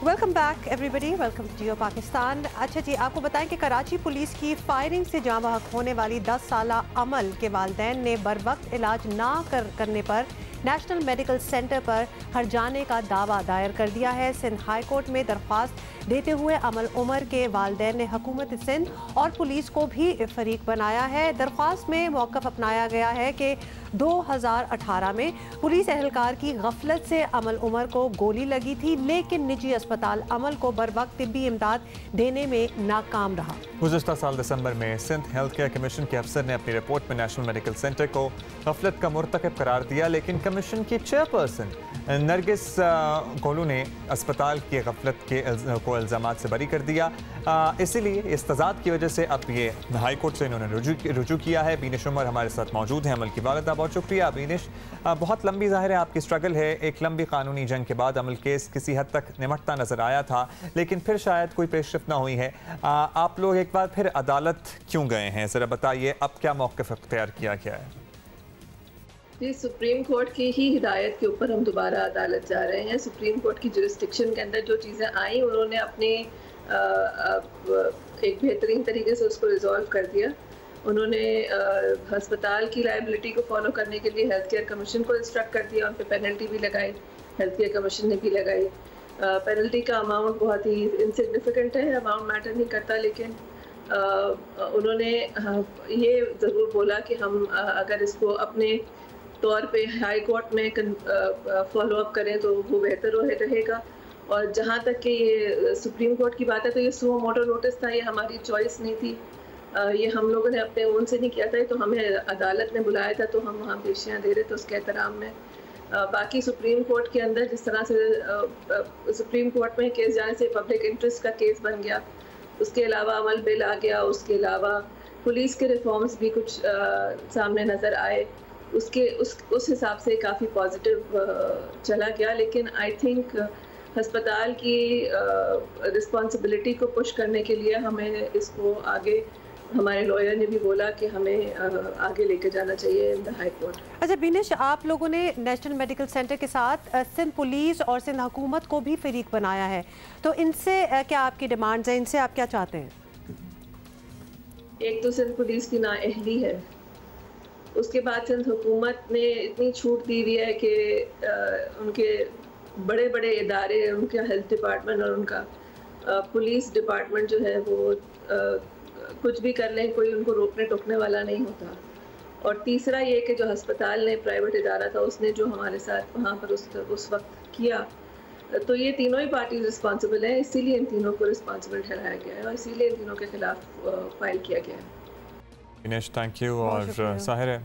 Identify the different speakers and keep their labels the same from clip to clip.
Speaker 1: Welcome back everybody, welcome to Geo Pakistan. अच्छा जी, आपको बताएं कि कराची पुलिस की फायरिंग से जाँ बहक होने वाली 10 साला अमल के वालिदैन ने बरवक्त इलाज ना करने पर नेशनल मेडिकल सेंटर पर हर्जाने का दावा दायर कर दिया है। सिंध हाई कोर्ट में दरख्वास्त देते हुए अमल उमर के वालिदैन ने हुकूमत सिंध और पुलिस को भी फरीक बनाया है। दरख्वास्त में मौक़िफ़ अपनाया गया है कि 2018 में पुलिस एहलकार की गफलत से अमल उमर को गोली लगी थी, लेकिन निजी अस्पताल अमल को बरवक्त तिब्बी इमदाद देने में नाकाम रहा।
Speaker 2: गुज़श्ता साल दिसंबर में सिंध हेल्थ केयर कमीशन के अफसर ने अपनी रिपोर्ट में नेशनल मेडिकल सेंटर को गफलत का मुर्तकब करार दिया, लेकिन कमीशन की चेयरपर्सन नरगिस कोलू ने अस्पताल की गफलत को इल्ज़ामात से बरी कर दिया। इसीलिए इस तजाद की वजह से अब ये हाई कोर्ट से इन्होंने रुजू किया है। बीनिश उमर हमारे साथ मौजूद हैं, अमल की वालिदा। बहुत शुक्रिया बीनिश। बहुत लंबी ज़ाहिर है आपकी स्ट्रगल है। एक लंबी कानूनी जंग के बाद अमल केस किसी हद तक निमटता नज़र आया था, लेकिन फिर शायद कोई पेशरफ ना हुई है। आप लोग एक बार फिर अदालत क्यों गए हैं, ज़रा बताइए, अब क्या मौक़िफ़ इख्तियार किया गया है?
Speaker 3: जी, सुप्रीम कोर्ट की ही हिदायत के ऊपर हम दोबारा अदालत जा रहे हैं। सुप्रीम कोर्ट की जुरिस्डिक्शन के अंदर जो चीज़ें आई, उन्होंने अपने एक बेहतरीन तरीके से उसको रिजॉल्व कर दिया। उन्होंने हस्पताल की लायबिलिटी को फॉलो करने के लिए हेल्थ केयर कमीशन को इंस्ट्रक्ट कर दिया, उन पर पेनल्टी भी लगाई, हेल्थ केयर कमीशन ने भी लगाई। पेनल्टी का अमाउंट बहुत ही इनसिग्निफिकेंट है, अमाउंट मैटर नहीं करता, लेकिन उन्होंने ये ज़रूर बोला कि हम अगर इसको अपने तौर पे हाई कोर्ट में फॉलो अप करें तो वो बेहतर रहेगा। और जहाँ तक कि ये सुप्रीम कोर्ट की बात है, तो ये सुओ मोटो नोटिस था, ये हमारी चॉइस नहीं थी, ये हम लोगों ने अपने ओन से नहीं किया था। तो हमें अदालत ने बुलाया था, तो हम वहाँ पेशियाँ दे रहे थे उसके एहतराम में। बाकी सुप्रीम कोर्ट के अंदर जिस तरह से सुप्रीम कोर्ट में केस जाने से पब्लिक इंटरेस्ट का केस बन गया, उसके अलावा अमल बिल आ गया, उसके अलावा पुलिस के रिफॉर्म्स भी कुछ सामने नज़र आए, उस हिसाब से काफ़ी पॉजिटिव चला गया। लेकिन आई थिंक हस्पताल की रिस्पॉन्सिबिलिटी को पुश करने के लिए हमें इसको आगे, हमारे लॉयर ने भी बोला कि हमें आगे लेके जाना चाहिए इन द हाई कोर्ट।
Speaker 1: अच्छा बीनिश, आप लोगों ने नेशनल मेडिकल सेंटर के साथ सिंध पुलिस और सिंध हुकूमत को भी फरीक बनाया है, तो इनसे क्या आपकी डिमांड्स हैं, इनसे आप क्या चाहते हैं?
Speaker 3: एक तो सिंध पुलिस की नाअहली है, उसके बाद सिंध हुकूमत ने इतनी छूट दी हुई है कि उनके बड़े बड़े इदारे, उनका हेल्थ डिपार्टमेंट और उनका पुलिस डिपार्टमेंट जो है वो कुछ भी कर लें, कोई उनको रोकने टोकने वाला नहीं होता। और तीसरा ये कि जो अस्पताल ने, प्राइवेट इदारा था, उसने जो हमारे साथ वहाँ पर उस वक्त किया, तो ये तीनों ही पार्टी रिस्पॉन्सिबल हैं, इसीलिए इन तीनों को रिस्पॉन्सिबल ठहराया गया है और इसीलिए इन तीनों के खिलाफ फाइल किया गया है।
Speaker 2: Dinesh, thank you. और ज़ाहिर है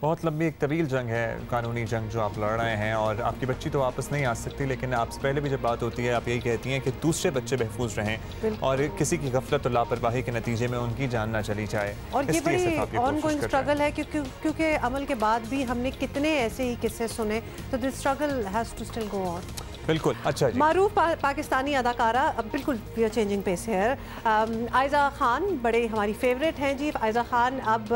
Speaker 2: बहुत लंबी एक तवील जंग है, कानूनी जंग जो आप लड़ रहे हैं, और आपकी बच्ची तो वापस नहीं आ सकती, लेकिन आपसे पहले भी जब बात होती है आप यही कहती हैं कि दूसरे बच्चे महफूज रहें और किसी की गफलत और लापरवाही के नतीजे में उनकी जान ना चली जाए।
Speaker 1: और ये बड़ी ऑनगोइंग स्ट्रगल है, क्योंकि अमल के बाद भी हमने कितने ऐसे ही किस्से सुने, तो this struggle has to still go on.
Speaker 2: बिल्कुल। अच्छा जी,
Speaker 1: मारूफ पाकिस्तानी अदाकारा, बिल्कुल we are changing pace here, Ayeza Khan बड़े हमारी फेवरेट हैं जी। आयज़ा खान अब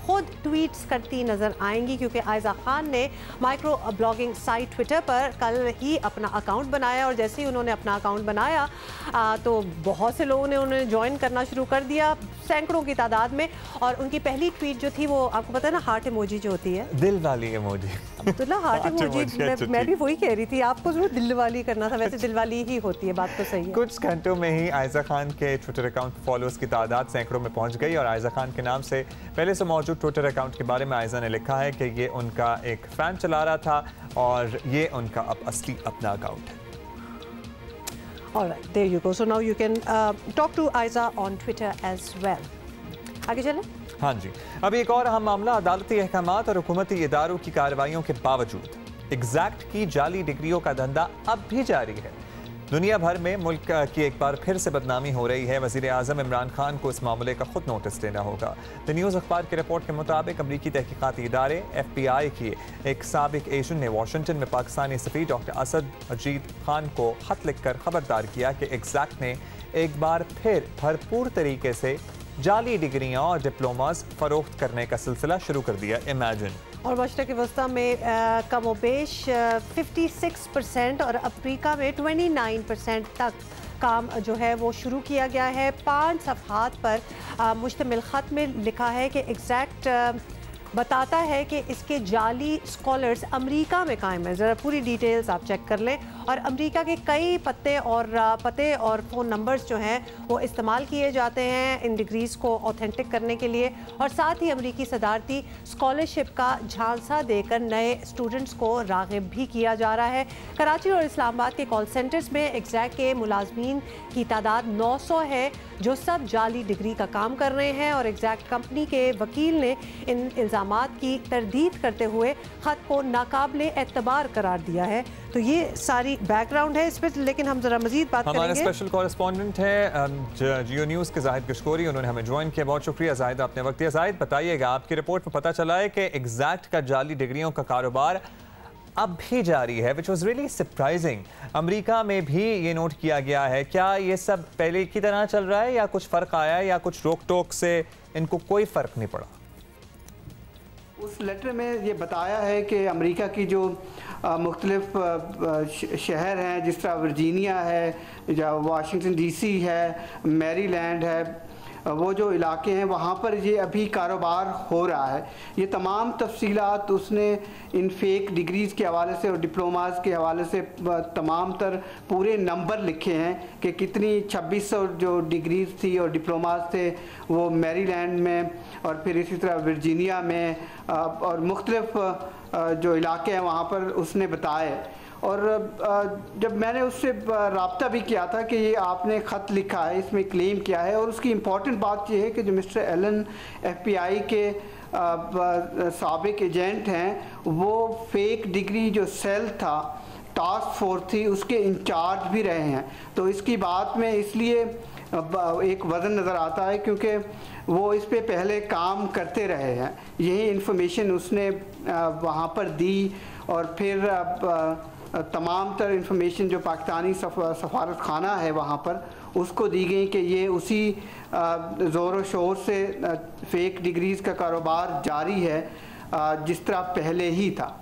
Speaker 1: खुद ट्वीट्स करती नज़र आएंगी, क्योंकि आयज़ा खान ने माइक्रो ब्लॉगिंग साइट ट्विटर पर कल ही अपना अकाउंट बनाया, और जैसे ही उन्होंने अपना अकाउंट बनाया तो बहुत से लोगों ने उन्हें ज्वाइन करना शुरू कर दिया, सैकड़ों की तादाद में। और उनकी पहली ट्वीट जो थी वो आपको पता है ना, हार्ट इमोजी जो होती है,
Speaker 2: दिल वाली इमोजी।
Speaker 1: अब्दुल्ला हार्ट इमोजी, मैं भी वही कह रही थी, आपको जरूर दिल वाली करना था, वैसे दिल वाली ही होती है, बात तो सही है।
Speaker 2: कुछ घंटों में ही आयज़ा खान के ट्विटर अकाउंट फॉलोअर्स की तादाद सैकड़ों में पहुंच गई, और आयज़ा खान के नाम से पहले से मौजूद ट्विटर अकाउंट के बारे में आयज़ा ने लिखा है कि ये उनका एक फ़ैन चला रहा था और ये उनका अब असली अपना अकाउंट है।
Speaker 1: Alright, there you go. So now you can talk to Aiza on Twitter as well. आगे चलें?
Speaker 2: हाँ जी, अब एक और अहम मामला, अदालती अहकामात और हुकूमती इदारों की कार्रवाइयों के बावजूद एग्जैक्ट की जाली डिग्रियों का धंधा अब भी जारी है। दुनिया भर में मुल्क की एक बार फिर से बदनामी हो रही है। वज़ीर आज़म इमरान खान को इस मामले का खुद नोटिस लेना होगा। द न्यूज़ अखबार की रिपोर्ट के मुताबिक अमरीकी तहकीकाती इदारे FBI की एक साबिक एजेंट ने वाशिंगटन में पाकिस्तानी सफ़ीर डॉक्टर असद अजीत खान को ख़त लिखकर खबरदार किया कि एग्जैक्ट ने एक बार फिर भरपूर तरीके से जाली डिग्रियाँ और डिप्लोमास फ़रोख्त करने का सिलसिला शुरू कर दिया। इमेजिन
Speaker 1: और मशरक़ वस्ता में कमोबेश 56% और अफ्रीका में 29% तक काम जो है वो शुरू किया गया है। 5 सफ़हात पर मुश्तमिल ख़त में लिखा है कि एग्जैक्ट बताता है कि इसके जाली स्कॉलर्स अमेरिका में कायम है। ज़रा पूरी डिटेल्स आप चेक कर लें। और अमेरिका के कई पते और फ़ोन नंबर्स जो हैं वो इस्तेमाल किए जाते हैं इन डिग्रीज़ को ऑथेंटिक करने के लिए। और साथ ही अमेरिकी सदारती स्कॉलरशिप का झांसा देकर नए स्टूडेंट्स को राग़िब भी किया जा रहा है। कराची और इस्लामाबाद के कॉल सेंटर्स में एग्जैक्ट के मुलाजमीन की तादाद 900 है जो सब जाली डिग्री का काम कर रहे हैं। और एग्जैक्ट कंपनी के वकील ने इन इल्ज़ामात की तरदीद करते हुए ख़त को नाकाबिले एतबार करार दिया है। तो ये सारी बैकग्राउंड है इस पर, लेकिन हम जरा मजीद बात करेंगे।
Speaker 2: हमारे स्पेशल कॉरेस्पॉन्डेंट है जियो न्यूज़ के जाहिद गशकोरी, उन्होंने हमें ज्वाइन किया। बहुत शुक्रिया जाहिद, आपने वक्त दिया। जाहिद, बताइएगा, आपकी रिपोर्ट में पता चला है कि एग्जैक्ट का जाली डिग्रियों का कारोबार अब भी जारी है, which was really surprising. America में भी ये नोट किया गया है। क्या ये सब पहले की तरह चल रहा है या कुछ फ़र्क आया है या कुछ रोक टोक से इनको कोई फ़र्क नहीं पड़ा?
Speaker 4: उस लेटर में ये बताया है कि अमेरिका की जो मुख्तलिफ शहर हैं, जिस तरह वर्जीनिया है या वाशिंगटन डीसी है, मैरीलैंड है, वो जो इलाके हैं वहाँ पर ये अभी कारोबार हो रहा है। ये तमाम तफसीलात उसने इन फेक डिग्रीज़ के हवाले से और डिप्लोमास के हवाले से तमाम तर पूरे नंबर लिखे हैं कि कितनी 2600 जो डिग्रीज़ थी और डिप्लोमास थे वो मैरीलैंड में और फिर इसी तरह वर्जीनिया में और मुख्तलिफ जो इलाके हैं वहाँ पर उसने बताए। और जब मैंने उससे रब्ता भी किया था कि ये आपने ख़त लिखा है, इसमें क्लेम किया है, और उसकी इम्पॉर्टेंट बात यह है कि जो मिस्टर एलन FBI के साबिक एजेंट हैं, वो फेक डिग्री जो सेल था, टास्क फोर्स थी, उसके इंचार्ज भी रहे हैं। तो इसकी बात में इसलिए एक वज़न नज़र आता है क्योंकि वो इस पे पहले काम करते रहे हैं। यही इन्फॉर्मेशन उसने वहाँ पर दी और फिर तमाम तर इन्फॉर्मेशन जो पाकिस्तानी सफारत खाना है वहाँ पर उसको दी गई कि ये उसी ज़ोर शोर से फेक डिग्रीज़ का कारोबार जारी है जिस तरह पहले ही था।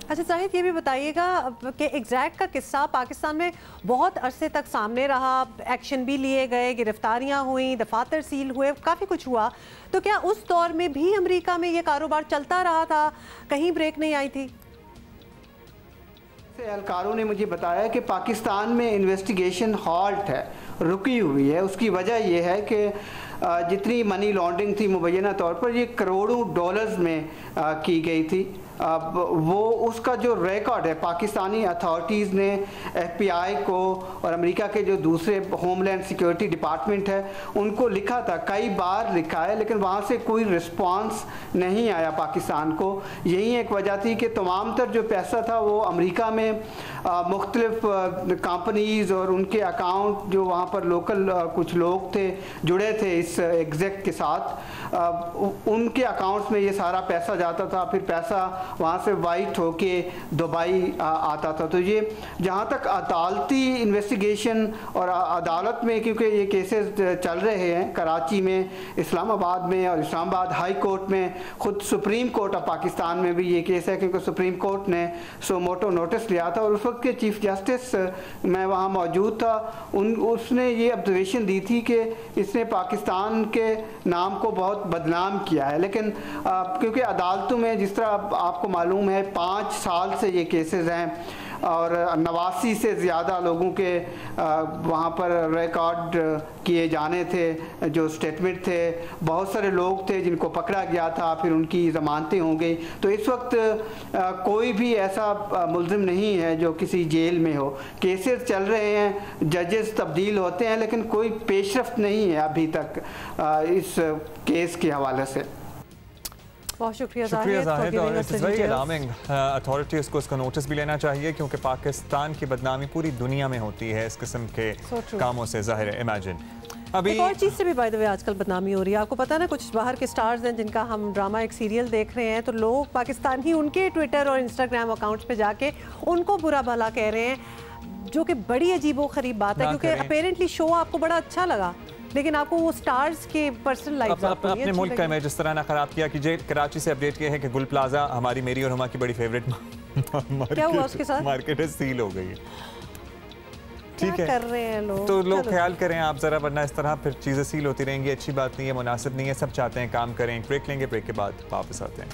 Speaker 1: अच्छा जाहिद, ये भी बताइएगा कि एग्जैक्ट का किस्सा पाकिस्तान में बहुत अरसे तक सामने रहा, एक्शन भी लिए गए, गिरफ्तारियां हुई, दफातर सील हुए, काफ़ी कुछ हुआ। तो क्या उस दौर में भी अमेरिका में ये कारोबार चलता रहा था, कहीं ब्रेक नहीं आई थी?
Speaker 4: एहलकारों ने मुझे बताया कि पाकिस्तान में इन्वेस्टिगेशन हॉल्ट है, रुकी हुई है। उसकी वजह यह है कि जितनी मनी लॉन्ड्रिंग थी मुबैना तौर पर ये करोड़ों डॉलर्स में की गई थी। वो उसका जो रिकॉर्ड है पाकिस्तानी अथॉरिटीज़ ने FBI को और अमेरिका के जो दूसरे होमलैंड सिक्योरिटी डिपार्टमेंट है उनको लिखा था, कई बार लिखा है, लेकिन वहाँ से कोई रिस्पांस नहीं आया पाकिस्तान को। यही एक वजह थी कि तमाम तर जो पैसा था वो अमेरिका में मुख्तलिफ कंपनीज़ और उनके अकाउंट जो वहाँ पर लोकल कुछ लोग थे जुड़े थे इस एग्जैक्ट के साथ, उनके अकाउंट्स में ये सारा पैसा जाता था, फिर पैसा वहाँ से वाइट होके दुबई आता था। तो ये जहाँ तक अदालती इन्वेस्टिगेशन और अदालत में, क्योंकि ये केसेस चल रहे हैं कराची में, इस्लामाबाद में और इस्लामाबाद हाई कोर्ट में, ख़ुद सुप्रीम कोर्ट ऑफ पाकिस्तान में भी ये केस है क्योंकि सुप्रीम कोर्ट ने सो मोटो नोटिस लिया था और उस वक्त के चीफ जस्टिस, मैं वहाँ मौजूद था, उसने ये ऑब्जर्वेशन दी थी कि इसने पाकिस्तान के नाम को बहुत बदनाम किया है। लेकिन क्योंकि अदालतों में जिस तरह आपको मालूम है 5 साल से ये केसेस हैं और 89 से ज़्यादा लोगों के वहाँ पर रिकॉर्ड किए जाने थे, जो स्टेटमेंट थे, बहुत सारे लोग थे जिनको पकड़ा गया था, फिर उनकी ज़मानतें हो गई। तो इस वक्त कोई भी ऐसा मुल्ज़िम नहीं है जो किसी जेल में हो। केसेस चल रहे हैं, जजेस तब्दील होते हैं, लेकिन कोई पेशरफ्त नहीं है अभी तक इस केस के हवाले से।
Speaker 1: बहुत शुक्रिया
Speaker 2: जाहिद। और इट्स वेरी अलार्मिंग, अथॉरिटीज़ को इसका नोटिस भी लेना चाहिए क्योंकि पाकिस्तान की बदनामी पूरी दुनिया में होती है इस किस्म के कामों से, ज़ाहिर है। इमेजिन अभी
Speaker 1: एक और चीज़ से भी बाय द वे आजकल बदनामी हो रही है। आपको पता है ना, कुछ बाहर के स्टार्स हैं जिनका हम ड्रामा एक सीरियल देख रहे हैं, तो लोग पाकिस्तान ही उनके ट्विटर और इंस्टाग्राम अकाउंट्स पे जाके उनको बुरा भला कह रहे हैं, जो कि बड़ी अजीबो खरीब बात है क्योंकि अपेरेंटली शो आपको बड़ा अच्छा लगा। लेकिन आपको वो स्टार्स के पर्सनल लाइफ
Speaker 2: अपने मुल्क का इमेज इस तरह ना खराब किया कि जे कराची से अपडेट किया है कि गुल प्लाजा हमारी मेरी और हुमा की बड़ी फेवरेट
Speaker 1: क्या हुआ उसके साथ?
Speaker 2: मार्केट है, सील हो गई। ठीक है,
Speaker 1: कर रहे हैं लोग,
Speaker 2: तो लोग ख्याल करें आप जरा, वरना इस तरह फिर चीज़ें सील होती रहेंगी। अच्छी बात नहीं है, मुनासिब नहीं है। सब चाहते हैं काम करें। ब्रेक लेंगे, ब्रेक के बाद वापस आते हैं।